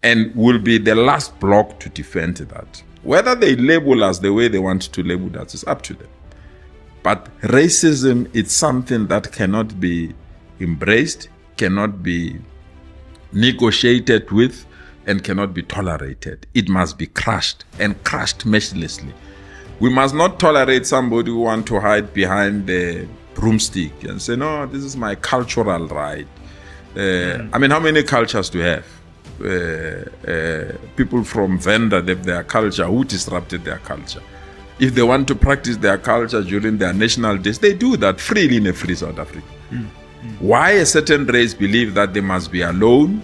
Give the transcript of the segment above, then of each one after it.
and will be the last bloc to defend that. Whether they label us the way they want to label us is up to them. But racism is something that cannot be embraced, cannot be negotiated with, and cannot be tolerated. It must be crushed, and crushed mercilessly. We must not tolerate somebody who wants to hide behind the broomstick and say, no, this is my cultural right. I mean, how many cultures do you have? People from Venda, they have their culture. Who disrupted their culture? If they want to practice their culture during their national days, they do that freely in a free South Africa. Why a certain race believe that they must be alone,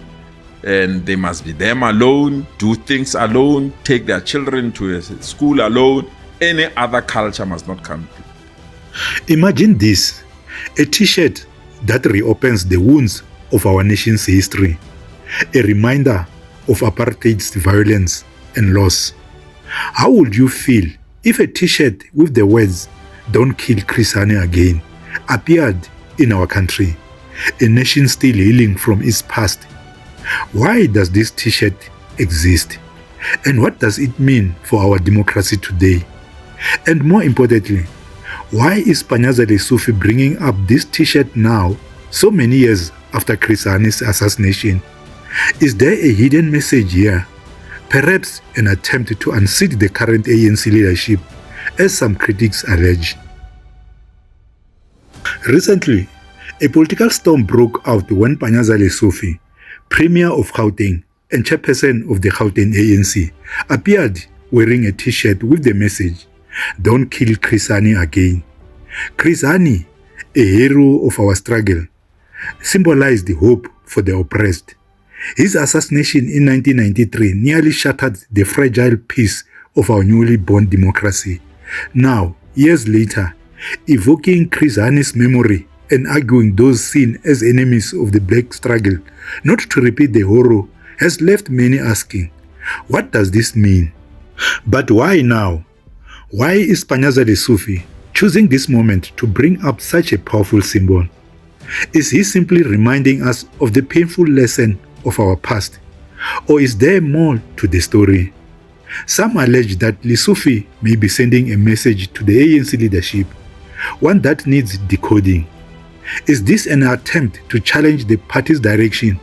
and they must be them alone, do things alone, take their children to a school alone? Any other culture must not come. Imagine this, a t-shirt that reopens the wounds of our nation's history, a reminder of apartheid's violence and loss. How would you feel if a t-shirt with the words, "Don't kill Chris Hani Again," appeared in our country, a nation still healing from its past? Why does this t-shirt exist? And what does it mean for our democracy today? And more importantly, why is Panyaza Lesufi bringing up this t-shirt now, so many years after Chris Hani's assassination? Is there a hidden message here? Perhaps an attempt to unseat the current ANC leadership, as some critics allege. Recently, a political storm broke out when Panyaza Lesufi, Premier of Gauteng and Chairperson of the Gauteng ANC, appeared wearing a t-shirt with the message, "Don't kill Chris Hani Again." Chris Hani, a hero of our struggle, symbolized the hope for the oppressed. His assassination in 1993 nearly shattered the fragile peace of our newly born democracy. Now, years later, evoking Chris Hani's memory and arguing those seen as enemies of the black struggle not to repeat the horror has left many asking, what does this mean? But why now? Why is Panyaza Lesufi choosing this moment to bring up such a powerful symbol? Is he simply reminding us of the painful lesson of our past? Or is there more to the story? Some allege that Lesufi may be sending a message to the ANC leadership, one that needs decoding. Is this an attempt to challenge the party's direction,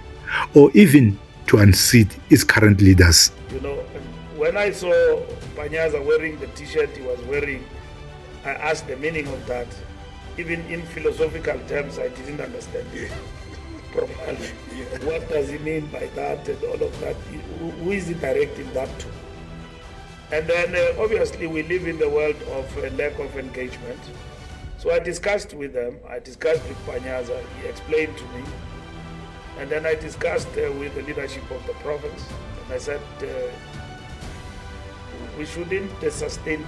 or even to unseat its current leaders? You know, when I saw Panyaza wearing the t-shirt he was wearing, I asked the meaning of that. Even in philosophical terms, I didn't understand it properly. What does he mean by that and all of that? Who is he directing that to? And then obviously we live in the world of a lack of engagement. So I discussed with them, I discussed with Panyaza, he explained to me. And then I discussed with the leadership of the province. And I said, we shouldn't sustain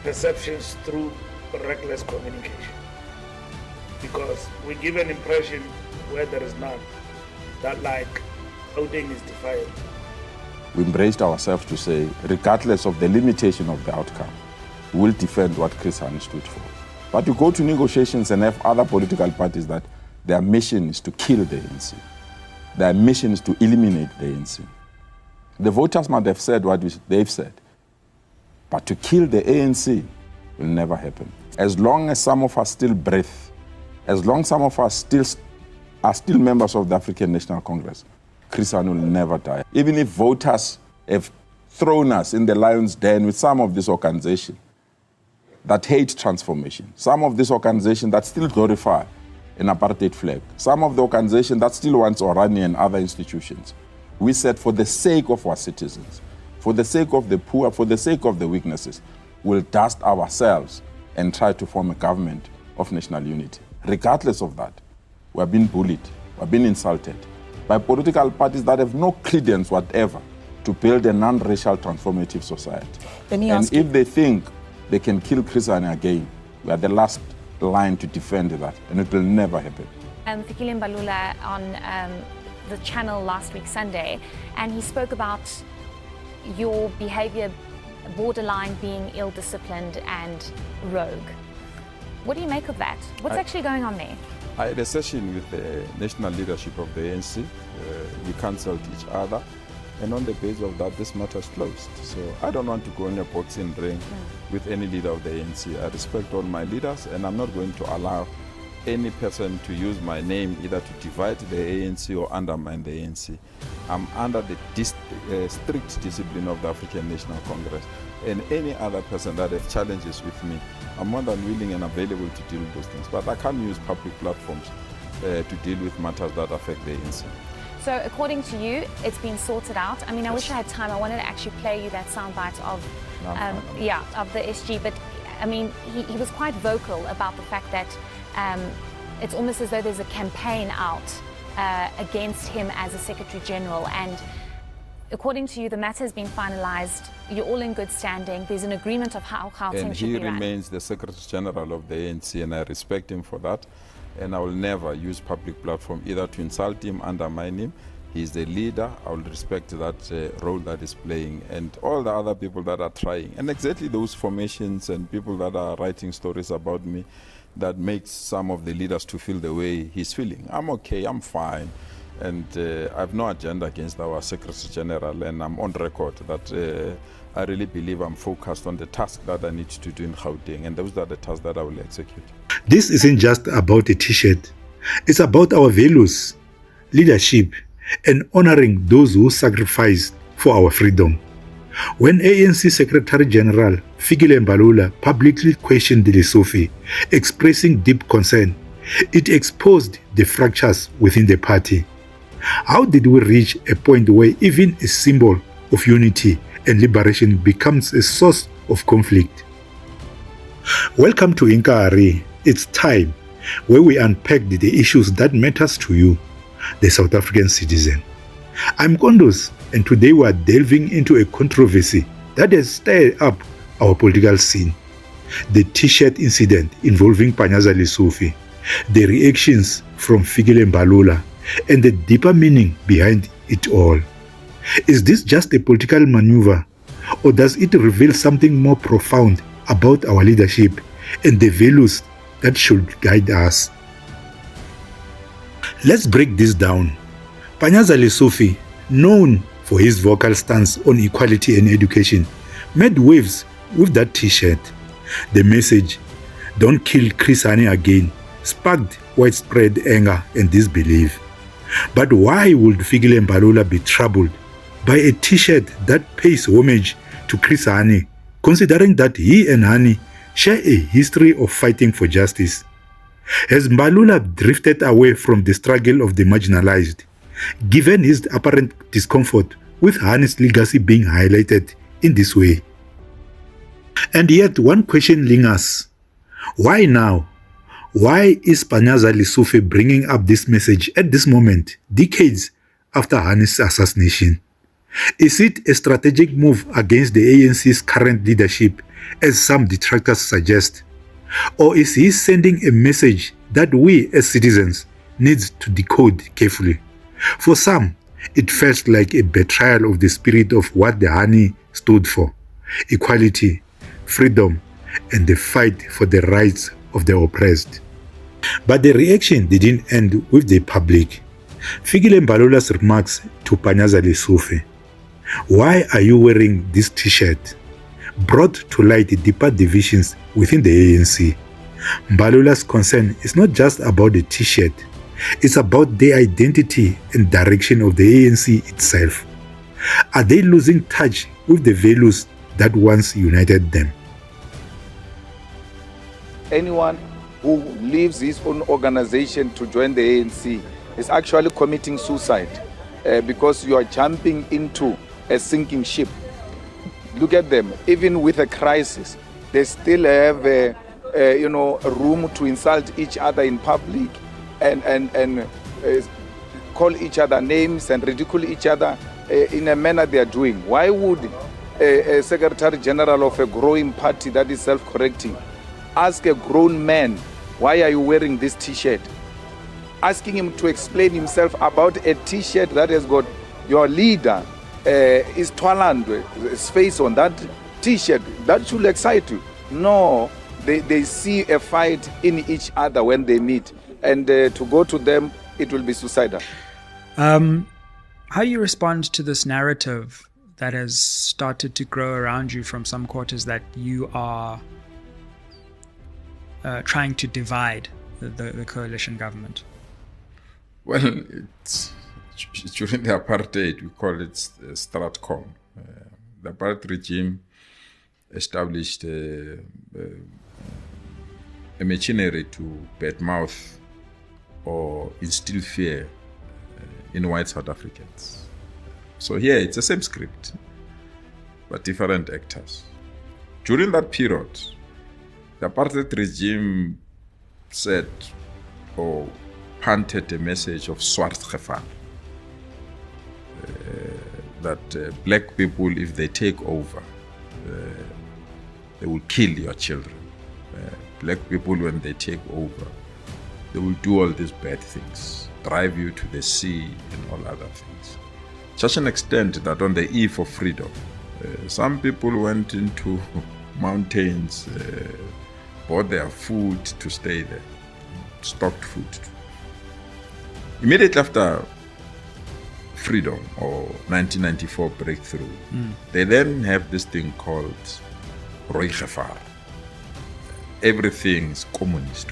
perceptions through reckless communication. Because we give an impression where there is none, that like Gauteng is defiant. We embraced ourselves to say, regardless of the limitation of the outcome, we will defend what Chris Hani stood for. But you go to negotiations and have other political parties that their mission is to kill the ANC. Their mission is to eliminate the ANC. The voters might have said what they've said, but to kill the ANC will never happen. As long as some of us still breathe, as long as some of us are still members of the African National Congress, Chris Hani will never die. Even if voters have thrown us in the lion's den with some of this organization that hate transformation, some of this organization that still glorify an apartheid flag, some of the organization that still wants Oranje and other institutions, we said for the sake of our citizens, for the sake of the poor, for the sake of the weaknesses, we'll dust ourselves and try to form a government of national unity. Regardless of that, we have been bullied, we have been insulted by political parties that have no credence whatever to build a non-racial transformative society. And if they think they can kill Chris Hani again, we are the last line to defend that, and it will never happen. Fikile Mbalula on the channel last week, Sunday, and he spoke about your behavior borderline being ill-disciplined and rogue. What do you make of that? What's actually going on there? I had a session with the national leadership of the ANC. We cancelled each other, and on the basis of that, this matter is closed. So I don't want to go in a boxing ring with any leader of the ANC. I respect all my leaders, and I'm not going to allow any person to use my name either to divide the ANC or undermine the ANC. I'm under the strict discipline of the African National Congress, and any other person that has challenges with me, I'm more than willing and available to deal with those things. But I can't use public platforms to deal with matters that affect the ANC. So according to you, it's been sorted out. I mean, I wish I had time. I wanted to actually play you that soundbite of, of the SG. But I mean, he was quite vocal about the fact that it's almost as though there's a campaign out against him as a Secretary-General. And according to you, the matter has been finalized. You're all in good standing. There's an agreement of how Gauteng should be run. And he remains the Secretary-General of the ANC, and I respect him for that. And I will never use public platform either to insult him, undermine him. He's the leader. I will respect that role that he's playing, and all the other people that are trying. And exactly those formations and people that are writing stories about me that makes some of the leaders to feel the way he's feeling. I'm okay, I'm fine. And I have no agenda against our Secretary-General, and I'm on record that I really believe I'm focused on the task that I need to do in Gauteng, and those are the tasks that I will execute. This isn't just about a t-shirt. It's about our values, leadership, and honoring those who sacrificed for our freedom. When ANC Secretary-General Fikile Mbalula publicly questioned Lesufi, expressing deep concern, it exposed the fractures within the party. How did we reach a point where even a symbol of unity and liberation becomes a source of conflict? Welcome to Inkari. It's time where we unpack the issues that matters to you, the South African citizen. I'm Kondos, and today we are delving into a controversy that has stirred up our political scene. The t-shirt incident involving Panyaza Lesufi, the reactions from Fikile Mbalula, and the deeper meaning behind it all. Is this just a political maneuver, or does it reveal something more profound about our leadership and the values that should guide us? Let's break this down. Panyaza Lesufi, known for his vocal stance on equality and education, made waves with that t-shirt. The message, "Don't kill Chris Hani again," sparked widespread anger and disbelief. But why would Fikile Mbalula be troubled by a t-shirt that pays homage to Chris Hani, considering that he and Hani share a history of fighting for justice? Has Mbalula drifted away from the struggle of the marginalized, given his apparent discomfort with Hani's legacy being highlighted in this way? And yet one question lingers. Why now? Why is Panyaza Lesufi bringing up this message at this moment, decades after Hani's assassination? Is it a strategic move against the ANC's current leadership, as some detractors suggest? Or is he sending a message that we as citizens need to decode carefully? For some, it felt like a betrayal of the spirit of what the Hani stood for: equality, freedom, and the fight for the rights of the oppressed. But the reaction didn't end with the public. Fikile Mbalula's remarks to Panyaza Lesufi, "Why are you wearing this t-shirt?" brought to light deeper divisions within the ANC. Mbalula's concern is not just about the t-shirt, it's about the identity and direction of the ANC itself. Are they losing touch with the values that once united them? Anyone who leaves his own organization to join the ANC is actually committing suicide because you are jumping into a sinking ship. Look at them, even with a crisis, they still have room to insult each other in public and call each other names and ridicule each other in a manner they are doing. Why would a Secretary-General of a growing party that is self-correcting ask a grown man, "Why are you wearing this t-shirt?" Asking him to explain himself about a t-shirt that has got your leader is Twaland's face on that t-shirt? That should excite you. No, they see a fight in each other when they meet. and to go to them, it will be suicidal. How you respond to this narrative that has started to grow around you from some quarters that you are trying to divide the coalition government? Well, it's during the apartheid, we call it Stratcom. The apartheid regime established a machinery to badmouth or instill fear in white South Africans. So here it's the same script, but different actors. During that period, the apartheid regime said or planted a message of swart gevaar. That black people, if they take over, they will kill your children. Black people, when they take over, they will do all these bad things, drive you to the sea and all other things. Such an extent that on the eve of freedom, some people went into mountains, bought their food to stay there, stocked food. Immediately after freedom or 1994 breakthrough, they then have this thing called Roy Gevaar. Everything is communist.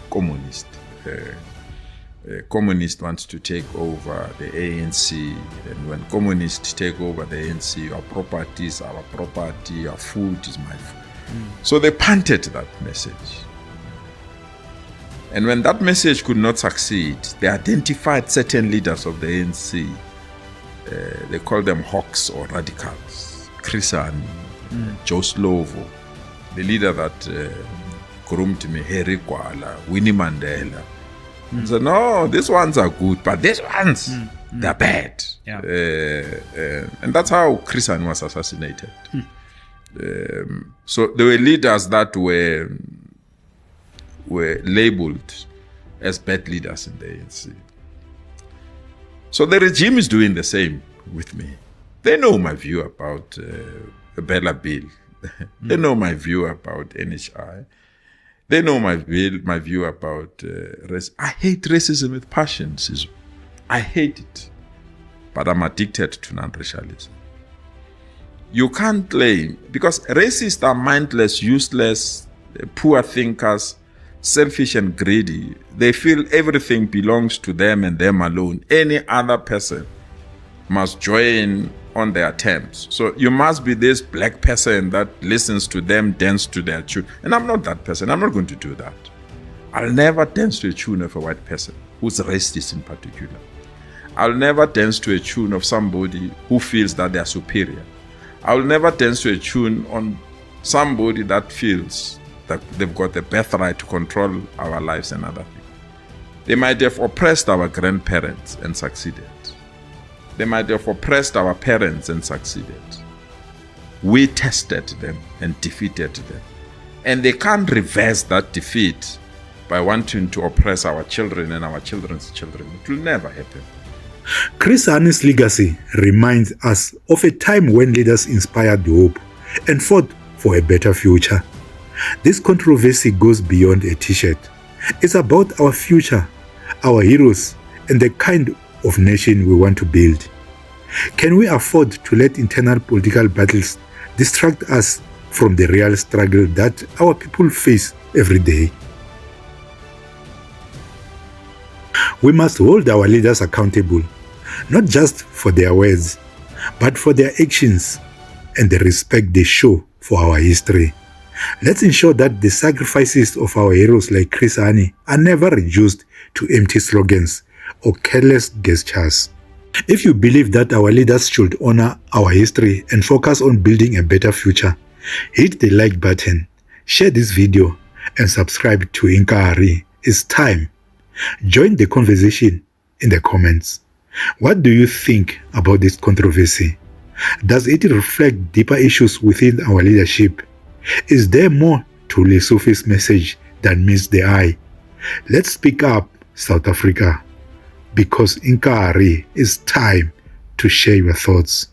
Communist wants to take over the ANC, and when communists take over the ANC, your property is our property, your food is my food. So they planted that message. And when that message could not succeed, they identified certain leaders of the ANC. They call them hawks or radicals. Chris Hani, Joe Slovo, the leader that groomed me, Harry Kwala, Winnie Mandela. So no, these ones are good, but these ones, they're bad. Yeah. And that's how Chris Hani was assassinated. So there were leaders that were labeled as bad leaders in the ANC. So the regime is doing the same with me. They know my view about the Bella Bill. They know my view about NHI. They know my view about race. I hate racism with passion, Sizu. I hate it. But I'm addicted to non-racialism. You can't claim, because racists are mindless, useless, poor thinkers, selfish and greedy. They feel everything belongs to them and them alone. Any other person must join on their terms. So you must be this black person that listens to them, dance to their tune. And I'm not that person. I'm not going to do that. I'll never dance to a tune of a white person who's racist in particular. I'll never dance to a tune of somebody who feels that they're superior. I'll never dance to a tune on somebody that feels that they've got the birthright to control our lives and other things. They might have oppressed our grandparents and succeeded. They might have oppressed our parents and succeeded. We tested them and defeated them. And they can't reverse that defeat by wanting to oppress our children and our children's children. It will never happen. Chris Hani's legacy reminds us of a time when leaders inspired hope and fought for a better future. This controversy goes beyond a t-shirt. It's about our future, our heroes, and the kind of nation we want to build. Can we afford to let internal political battles distract us from the real struggle that our people face every day? We must hold our leaders accountable, not just for their words, but for their actions and the respect they show for our history. Let's ensure that the sacrifices of our heroes like Chris Hani are never reduced to empty slogans or careless gestures. If you believe that our leaders should honor our history and focus on building a better future, hit the like button, share this video, and subscribe to Inkari. It's time. Join the conversation in the comments. What do you think about this controversy? Does it reflect deeper issues within our leadership? Is there more to Lesufi's message than meets the eye? Let's speak up, South Africa, because Inkari, it's time to share your thoughts.